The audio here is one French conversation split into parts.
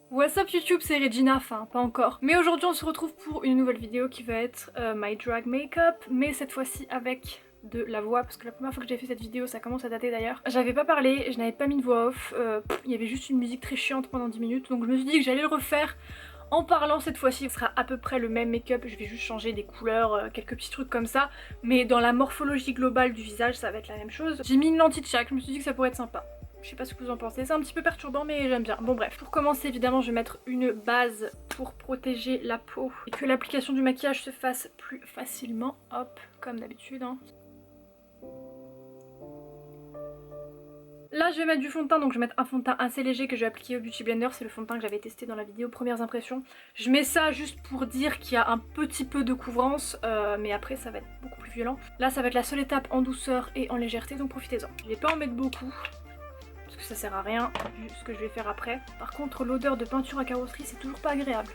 What's up YouTube, c'est Regina, enfin pas encore. Mais aujourd'hui on se retrouve pour une nouvelle vidéo qui va être My Drag Makeup, mais cette fois-ci avec de la voix, parce que la première fois que j'ai fait cette vidéo, ça commence à dater d'ailleurs, j'avais pas parlé, je n'avais pas mis de voix off, il y avait juste une musique très chiante pendant 10 minutes, donc je me suis dit que j'allais le refaire en parlant cette fois-ci. Ce sera à peu près le même make-up, je vais juste changer des couleurs, quelques petits trucs comme ça, mais dans la morphologie globale du visage ça va être la même chose. J'ai mis une lentille de chaque, je me suis dit que ça pourrait être sympa. Je sais pas ce que vous en pensez, c'est un petit peu perturbant mais j'aime bien. Bon bref, pour commencer évidemment je vais mettre une base pour protéger la peau et que l'application du maquillage se fasse plus facilement. Hop, comme d'habitude hein. Là je vais mettre du fond de teint, donc je vais mettre un fond de teint assez léger que je vais appliquer au Beauty Blender, c'est le fond de teint que j'avais testé dans la vidéo premières impressions. Je mets ça juste pour dire qu'il y a un petit peu de couvrance, mais après ça va être beaucoup plus violent. Là ça va être la seule étape en douceur et en légèreté, donc profitez-en. Je vais pas en mettre beaucoup, parce que ça sert à rien vu ce que je vais faire après. Par contre l'odeur de peinture à carrosserie c'est toujours pas agréable.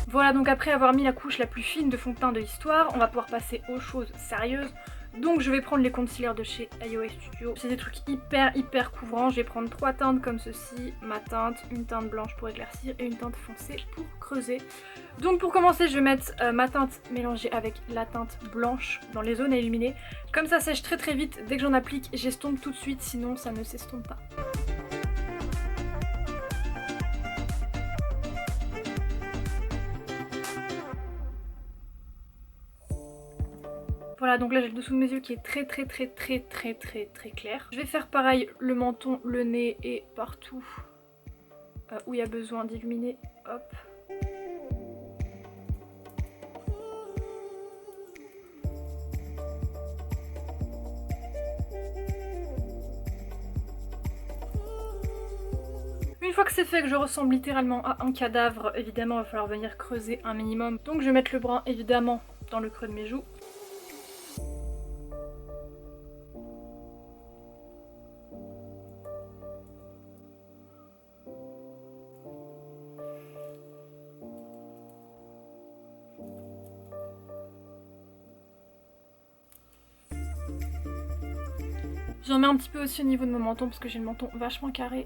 Voilà, donc après avoir mis la couche la plus fine de fond de teint de l'histoire, on va pouvoir passer aux choses sérieuses. Donc je vais prendre les concealers de chez iOS Studio. C'est des trucs hyper couvrants. Je vais prendre 3 teintes comme ceci, ma teinte, une teinte blanche pour éclaircir et une teinte foncée pour creuser. Donc pour commencer je vais mettre ma teinte mélangée avec la teinte blanche dans les zones à illuminer. Comme ça sèche très vite, dès que j'en applique j'estompe tout de suite, sinon ça ne s'estompe pas. Voilà, donc là j'ai le dessous de mes yeux qui est très clair. Je vais faire pareil le menton, le nez et partout où il y a besoin d'illuminer. Hop. Une fois que c'est fait, que je ressemble littéralement à un cadavre, évidemment il va falloir venir creuser un minimum. Donc je vais mettre le brun évidemment dans le creux de mes joues. J'en mets un petit peu aussi au niveau de mon menton parce que j'ai le menton vachement carré.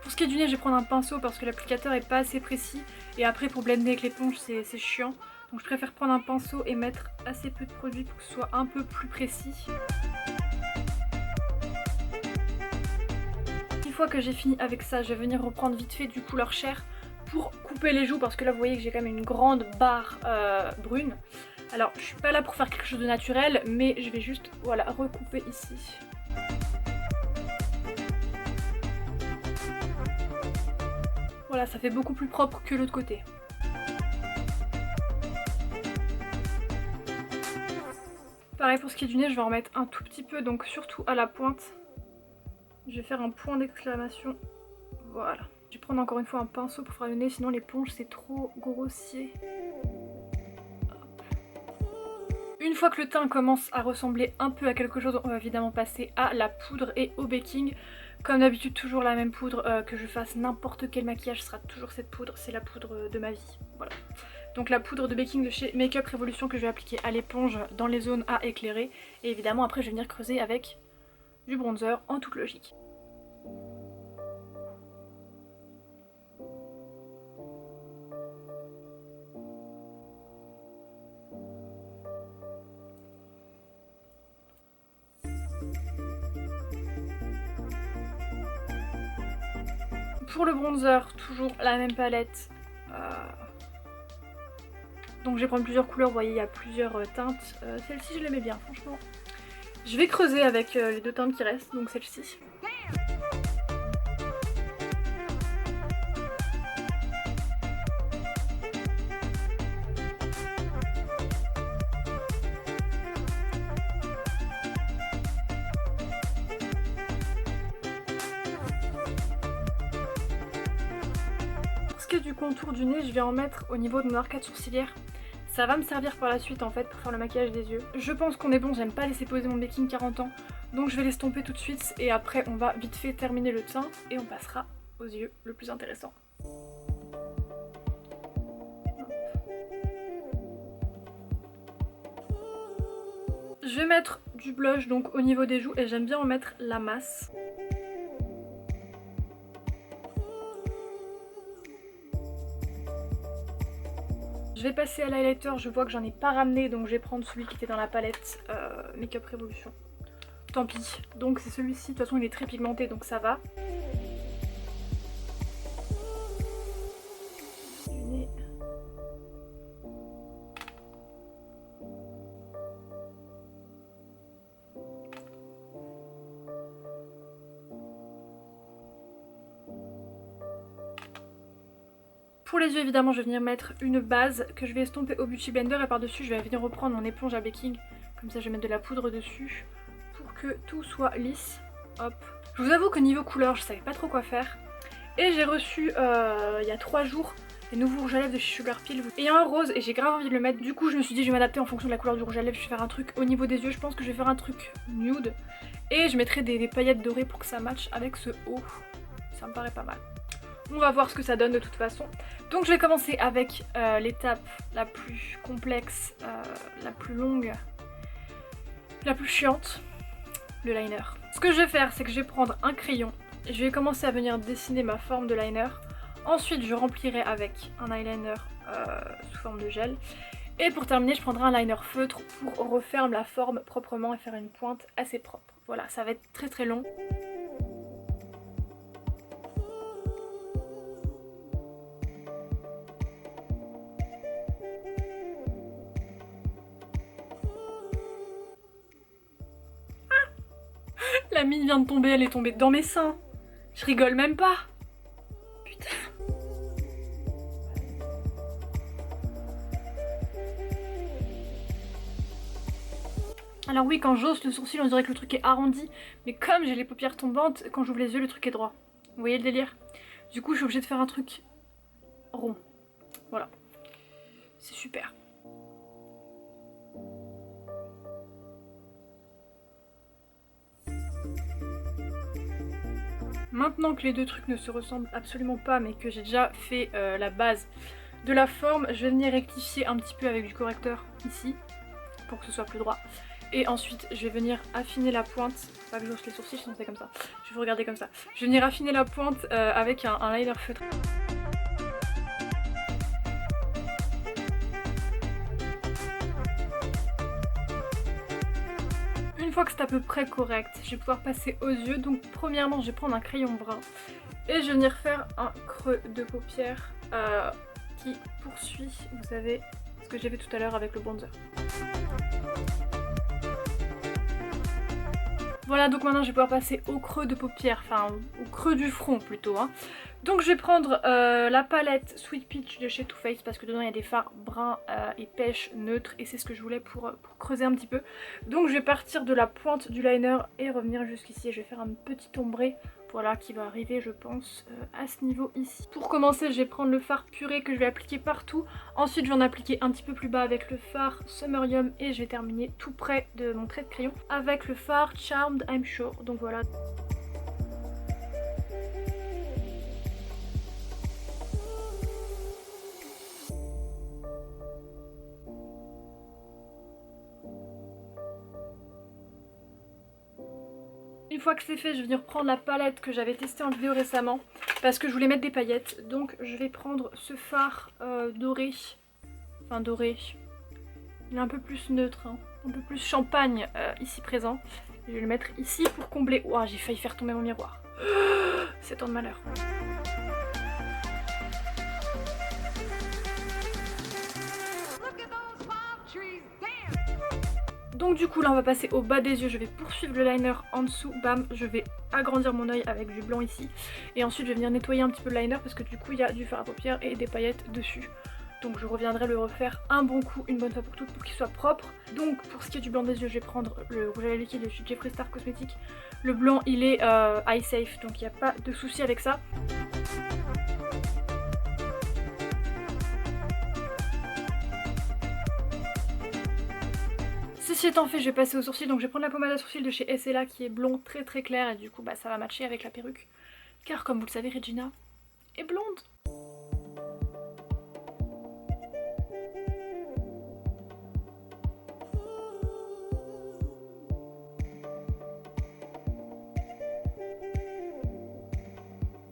Pour ce qui est du nez, je vais prendre un pinceau parce que l'applicateur est pas assez précis et après pour blender avec l'éponge c'est chiant. Donc je préfère prendre un pinceau et mettre assez peu de produit pour que ce soit un peu plus précis. Une fois que j'ai fini avec ça, je vais venir reprendre vite fait du couleur chair pour couper les joues parce que là vous voyez que j'ai quand même une grande barre brune. Alors je suis pas là pour faire quelque chose de naturel mais je vais juste voilà recouper ici. Voilà, ça fait beaucoup plus propre que l'autre côté. Pareil pour ce qui est du nez, je vais en remettre un tout petit peu, donc surtout à la pointe. Je vais faire un point d'exclamation. Voilà. Je vais prendre encore une fois un pinceau pour faire le nez, sinon l'éponge c'est trop grossier. Hop. Une fois que le teint commence à ressembler un peu à quelque chose, on va évidemment passer à la poudre et au baking. Comme d'habitude, toujours la même poudre, que je fasse n'importe quel maquillage, sera toujours cette poudre, c'est la poudre de ma vie. Voilà. Donc la poudre de baking de chez Makeup Revolution que je vais appliquer à l'éponge dans les zones à éclairer. Et évidemment après je vais venir creuser avec du bronzer en toute logique. Pour le bronzer, toujours la même palette. Donc je vais prendre plusieurs couleurs, vous voyez il y a plusieurs teintes. Celle-ci je l'aimais bien franchement. Je vais creuser avec les deux teintes qui restent, donc celle-ci. Pour ce qui est du contour du nez, je vais en mettre au niveau de mon arcade sourcilière. Ça va me servir par la suite en fait pour faire le maquillage des yeux. Je pense qu'on est bon, j'aime pas laisser poser mon baking 40 ans. Donc je vais l'estomper tout de suite et après on va vite fait terminer le teint et on passera aux yeux, le plus intéressant. Je vais mettre du blush donc au niveau des joues et j'aime bien en mettre la masse. Je vais passer à l'highlighter, je vois que j'en ai pas ramené donc je vais prendre celui qui était dans la palette Makeup Revolution. Tant pis, donc c'est celui-ci, de toute façon il est très pigmenté donc ça va. Pour les yeux évidemment je vais venir mettre une base que je vais estomper au Beauty Blender et par dessus je vais venir reprendre mon éponge à baking. Comme ça je vais mettre de la poudre dessus pour que tout soit lisse. Hop. Je vous avoue que niveau couleur je savais pas trop quoi faire. Et j'ai reçu il y a 3 jours les nouveaux rouges à lèvres de chez Sugar Pill. Et il y a un rose et j'ai grave envie de le mettre. Du coup je me suis dit je vais m'adapter en fonction de la couleur du rouge à lèvres. Je vais faire un truc au niveau des yeux, je pense que je vais faire un truc nude. Et je mettrai des paillettes dorées pour que ça matche avec ce haut. Ça me paraît pas mal. On va voir ce que ça donne de toute façon. Donc je vais commencer avec l'étape la plus complexe, la plus longue, la plus chiante, le liner. Ce que je vais faire, c'est que je vais prendre un crayon, et je vais commencer à venir dessiner ma forme de liner. Ensuite je remplirai avec un eyeliner sous forme de gel. Et pour terminer, je prendrai un liner feutre pour refaire la forme proprement et faire une pointe assez propre. Voilà, ça va être très très long. La mine vient de tomber, elle est tombée dans mes seins. Je rigole même pas. Putain. Alors oui, quand j'ose le sourcil, on dirait que le truc est arrondi. Mais comme j'ai les paupières tombantes, quand j'ouvre les yeux, le truc est droit. Vous voyez le délire? Du coup, je suis obligée de faire un truc rond. Voilà. C'est super. Maintenant que les deux trucs ne se ressemblent absolument pas mais que j'ai déjà fait la base de la forme, je vais venir rectifier un petit peu avec du correcteur ici pour que ce soit plus droit. Et ensuite je vais venir affiner la pointe, faut pas que j'osse les sourcils sinon c'est comme ça, je vais vous regarder comme ça. Je vais venir affiner la pointe avec un liner feutre. Une fois que c'est à peu près correct, je vais pouvoir passer aux yeux. Donc premièrement je vais prendre un crayon brun et je vais venir faire un creux de paupière qui poursuit, vous savez, ce que j'ai fait tout à l'heure avec le bronzer. Voilà, donc maintenant je vais pouvoir passer au creux de paupière, enfin au creux du front plutôt. Hein. Donc je vais prendre la palette Sweet Peach de chez Too Faced parce que dedans il y a des fards bruns et pêche neutres et c'est ce que je voulais pour creuser un petit peu. Donc je vais partir de la pointe du liner et revenir jusqu'ici et je vais faire un petit ombré. Voilà, qui va arriver je pense à ce niveau ici. Pour commencer je vais prendre le fard purée que je vais appliquer partout. Ensuite je vais en appliquer un petit peu plus bas avec le fard Summerium et je vais terminer tout près de mon trait de crayon avec le fard Charmed I'm Sure. Donc voilà. Une fois que c'est fait, je vais venir prendre la palette que j'avais testée en vidéo récemment parce que je voulais mettre des paillettes. Donc je vais prendre ce fard doré, enfin doré, il est un peu plus neutre, hein, un peu plus champagne ici présent. Je vais le mettre ici pour combler. Ouah, j'ai failli faire tomber mon miroir. C'est tant de malheur. Donc du coup là on va passer au bas des yeux, je vais poursuivre le liner en dessous, bam, je vais agrandir mon œil avec du blanc ici. Et ensuite je vais venir nettoyer un petit peu le liner parce que du coup il y a du fard à paupières et des paillettes dessus. Donc je reviendrai le refaire un bon coup, une bonne fois pour toutes pour qu'il soit propre. Donc pour ce qui est du blanc des yeux, je vais prendre le rouge à lèvres liquide de chez Jeffree Star Cosmetics. Le blanc il est eye safe donc il n'y a pas de souci avec ça. Ceci étant fait, je vais passer au sourcil, donc je vais prendre la pommade à sourcils de chez SLA qui est blond très très clair et du coup bah, ça va matcher avec la perruque. Car comme vous le savez, Regina est blonde.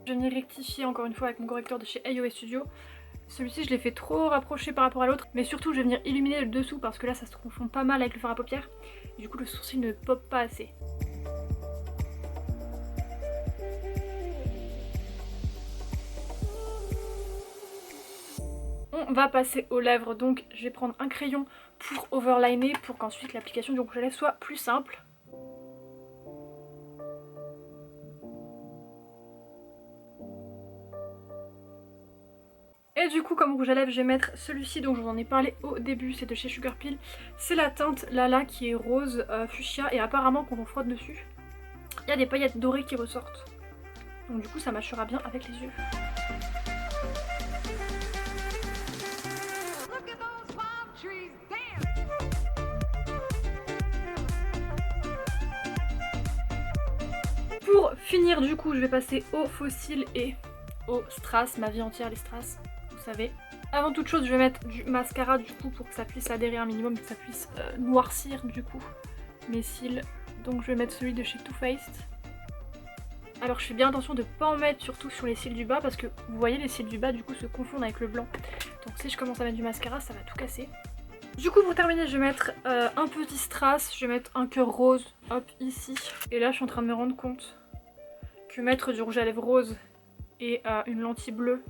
Je viens rectifier encore une fois avec mon correcteur de chez AOA Studio. Celui-ci je l'ai fait trop rapprocher par rapport à l'autre, mais surtout je vais venir illuminer le dessous parce que là ça se confond pas mal avec le fard à paupières. Et du coup le sourcil ne pop pas assez. On va passer aux lèvres, donc je vais prendre un crayon pour overliner pour qu'ensuite l'application du rouge à lèvres soit plus simple. Et du coup comme rouge à lèvres je vais mettre celui-ci dont je vous en ai parlé au début, c'est de chez Sugar Pill. C'est la teinte Lala qui est rose fuchsia et apparemment quand on frotte dessus, il y a des paillettes dorées qui ressortent. Donc du coup ça matchera bien avec les yeux. Pour finir du coup je vais passer au faux cils et au strass, ma vie entière les strass, vous savez. Avant toute chose je vais mettre du mascara du coup pour que ça puisse adhérer un minimum, que ça puisse noircir du coup mes cils. Donc je vais mettre celui de chez Too Faced. Alors je fais bien attention de ne pas en mettre surtout sur les cils du bas parce que vous voyez les cils du bas du coup se confondent avec le blanc. Donc si je commence à mettre du mascara ça va tout casser. Du coup pour terminer je vais mettre un petit strass, je vais mettre un cœur rose hop ici. Et là je suis en train de me rendre compte que mettre du rouge à lèvres rose et une lentille bleue,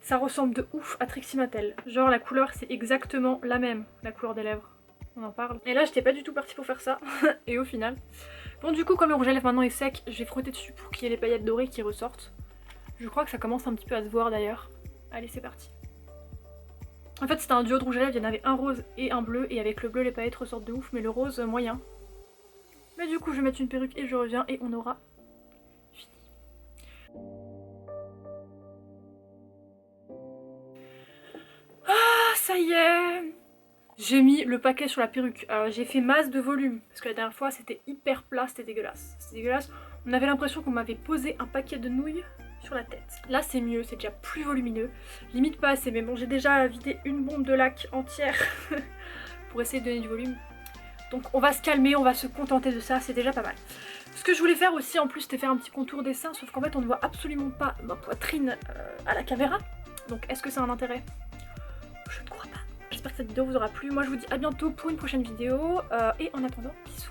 ça ressemble de ouf à Trixie Mattel. Genre la couleur c'est exactement la même, la couleur des lèvres. On en parle. Et là j'étais pas du tout partie pour faire ça. Et au final. Bon du coup comme le rouge à lèvres maintenant est sec, je vais frotter dessus pour qu'il y ait les paillettes dorées qui ressortent. Je crois que ça commence un petit peu à se voir d'ailleurs. Allez c'est parti. En fait c'était un duo de rouge à lèvres, il y en avait un rose et un bleu. Et avec le bleu les paillettes ressortent de ouf mais le rose moyen. Mais du coup je vais mettre une perruque et je reviens et on aura fini. Ah ça y est. J'ai mis le paquet sur la perruque. J'ai fait masse de volume parce que la dernière fois c'était hyper plat, c'était dégueulasse. C'était dégueulasse. On avait l'impression qu'on m'avait posé un paquet de nouilles sur la tête. Là c'est mieux, c'est déjà plus volumineux. Limite pas assez, mais bon j'ai déjà vidé une bombe de lac entière pour essayer de donner du volume. Donc on va se calmer, on va se contenter de ça, c'est déjà pas mal. Ce que je voulais faire aussi en plus c'était faire un petit contour des seins, sauf qu'en fait on ne voit absolument pas ma poitrine à la caméra. Donc est-ce que ça a un intérêt? Je ne crois pas. J'espère que cette vidéo vous aura plu. Moi je vous dis à bientôt pour une prochaine vidéo et en attendant, bisous.